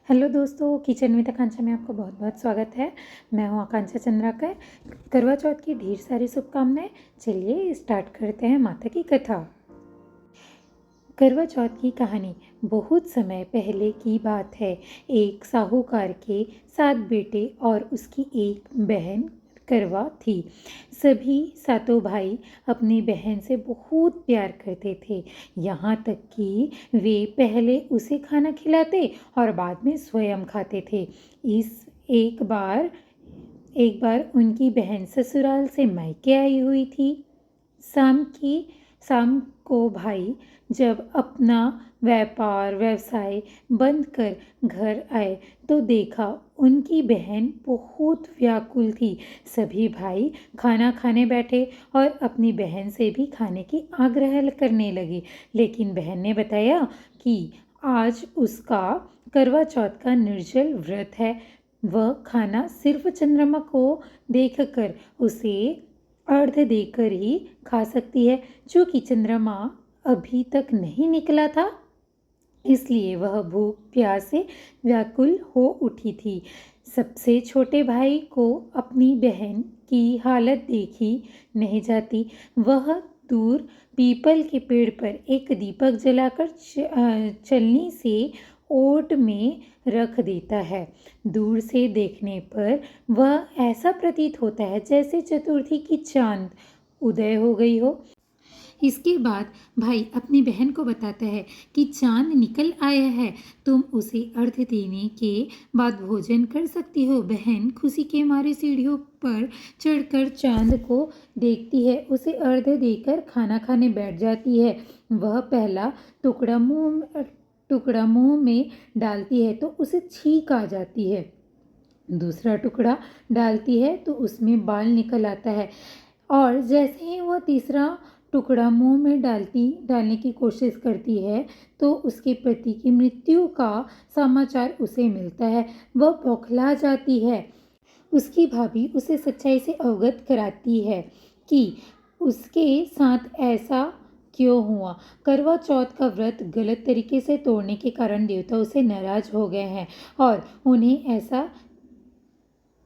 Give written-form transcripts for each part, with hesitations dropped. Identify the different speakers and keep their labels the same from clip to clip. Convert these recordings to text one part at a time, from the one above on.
Speaker 1: Hello दोस्तों, kitchen with आकांक्षा में आपका बहुत बहुत स्वागत है। मैं हूं आकांक्षा चंद्राकर। करवा चौथ की ढेर सारी शुभकामनाएं। चलिए स्टार्ट करते हैं माता की कथा। करवा चौथ की कहानी बहुत समय पहले की बात है। एक साहूकार के 7 बेटे और उसकी एक बहन करवा थी। सभी सातों भाई अपनी बहन से बहुत प्यार करते थे, यहाँ तक कि वे पहले उसे खाना खिलाते और बाद में स्वयं खाते थे। इस एक बार उनकी बहन ससुराल से मायके आई हुई थी। शाम को भाई जब अपना व्यवसाय बंद कर घर आए तो देखा उनकी बहन बहुत व्याकुल थी। सभी भाई खाना खाने बैठे और अपनी बहन से भी खाने की आग्रह करने लगे, लेकिन बहन ने बताया कि आज उसका करवा चौथ का निर्जल व्रत है। वह खाना सिर्फ चंद्रमा को देखकर उसे अर्घ देकर ही खा सकती है, जो कि चंद्रमा अभी तक नहीं निकला था। इसलिए वह भूख प्यास से व्याकुल हो उठी थी। सबसे छोटे भाई को अपनी बहन की हालत देखी नहीं जाती। वह दूर पीपल के पेड़ पर एक दीपक जलाकर चलनी से ओट में रख देता है। दूर से देखने पर वह ऐसा प्रतीत होता है जैसे चतुर्थी की चांद उदय हो गई हो। इसके बाद भाई अपनी बहन को बताता है कि चांद निकल आया है, तुम उसे अर्घ देने के बाद भोजन कर सकती हो। बहन खुशी के मारे सीढ़ियों पर चढ़कर चांद को देखती है, उसे अर्घ देकर खाना खाने बैठ जाती है। वह पहला टुकड़ा मुंह में डालती है तो उसे छींक आ जाती है। दूसरा टुकड़ा डालती है तो उसमें बाल निकल आता है, और जैसे ही वह तीसरा टुकड़ा मुंह में डालने की कोशिश करती है तो उसके पति की मृत्यु का समाचार उसे मिलता है। वह बौखला जाती है। उसकी भाभी उसे सच्चाई से अवगत कराती है कि उसके साथ ऐसा क्यों हुआ। करवा चौथ का व्रत गलत तरीके से तोड़ने के कारण देवता उसे नाराज हो गए हैं और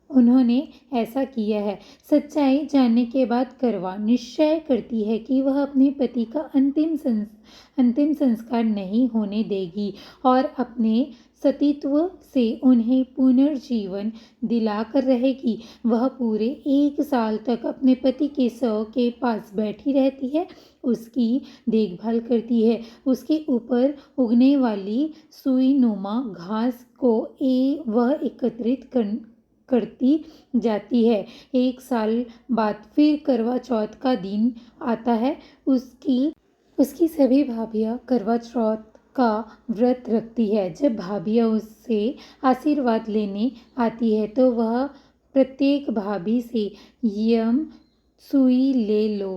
Speaker 1: उन्होंने ऐसा किया है। सच्चाई जानने के बाद करवा निश्चय करती है कि वह अपने पति का अंतिम संस्कार नहीं होने देगी और अपने सतीत्व से उन्हें पुनर्जीवन दिलाकर रहेगी। वह पूरे 1 साल तक अपने पति के शव के पास बैठी रहती है, उसकी देखभाल करती है, उसके ऊपर उगने वाली सुई नुमा घास को वह एकत्रित करती जाती है। 1 साल बाद फिर करवा चौथ का दिन आता है। उसकी सभी भाभियाँ करवा चौथ का व्रत रखती है। जब भाभियाँ उससे आशीर्वाद लेने आती है तो वह प्रत्येक भाभी से यम सुई ले लो,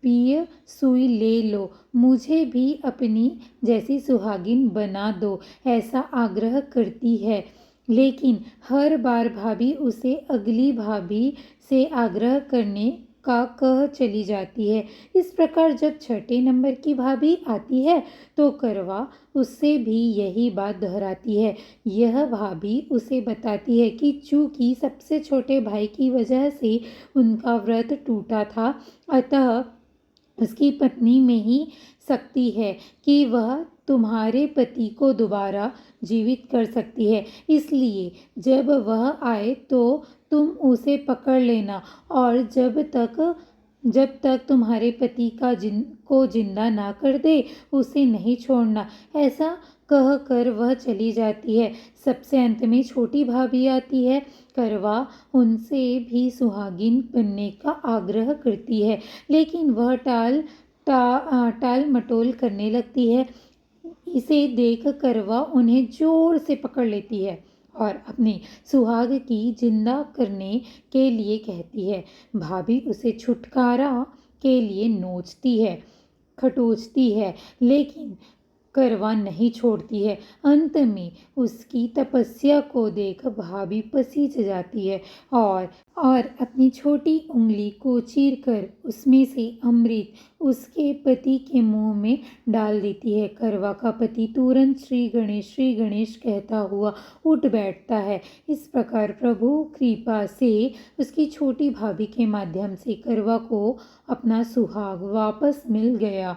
Speaker 1: पिय सुई ले लो, मुझे भी अपनी जैसी सुहागिन बना दो, ऐसा आग्रह करती है। लेकिन हर बार भाभी उसे अगली भाभी से आग्रह करने का कह चली जाती है। इस प्रकार जब छठे नंबर की भाभी आती है तो करवा उससे भी यही बात दोहराती है। यह भाभी उसे बताती है कि चूंकि सबसे छोटे भाई की वजह से उनका व्रत टूटा था, अतः उसकी पत्नी में ही शक्ति है कि वह तुम्हारे पति को दोबारा जीवित कर सकती है। इसलिए जब वह आए तो तुम उसे पकड़ लेना और जब तक तुम्हारे पति को जिंदा ना कर दे उसे नहीं छोड़ना। ऐसा कहकर वह चली जाती है। सबसे अंत में छोटी भाभी आती है। करवा उनसे भी सुहागिन बनने का आग्रह करती है, लेकिन वह टाल मटोल करने लगती है। इसे देख करवा उन्हें जोर से पकड़ लेती है और अपने सुहाग की जिंदा करने के लिए कहती है। भाभी उसे छुटकारा के लिए नोचती है, खटोचती है, लेकिन करवा नहीं छोड़ती है। अंत में उसकी तपस्या को देख भाभी पसीज जाती है और अपनी छोटी उंगली को चीरकर उसमें से अमृत उसके पति के मुंह में डाल देती है। करवा का पति तुरंत श्री गणेश कहता हुआ उठ बैठता है। इस प्रकार प्रभु कृपा से उसकी छोटी भाभी के माध्यम से करवा को अपना सुहाग वापस मिल गया।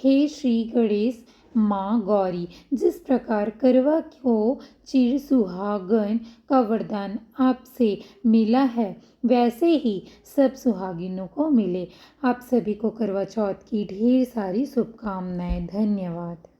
Speaker 1: हे श्री गणेश माँ गौरी, जिस प्रकार करवा को चिर सुहागन का वरदान आपसे मिला है, वैसे ही सब सुहागिनों को मिले। आप सभी को करवा चौथ की ढेर सारी शुभकामनाएं। धन्यवाद।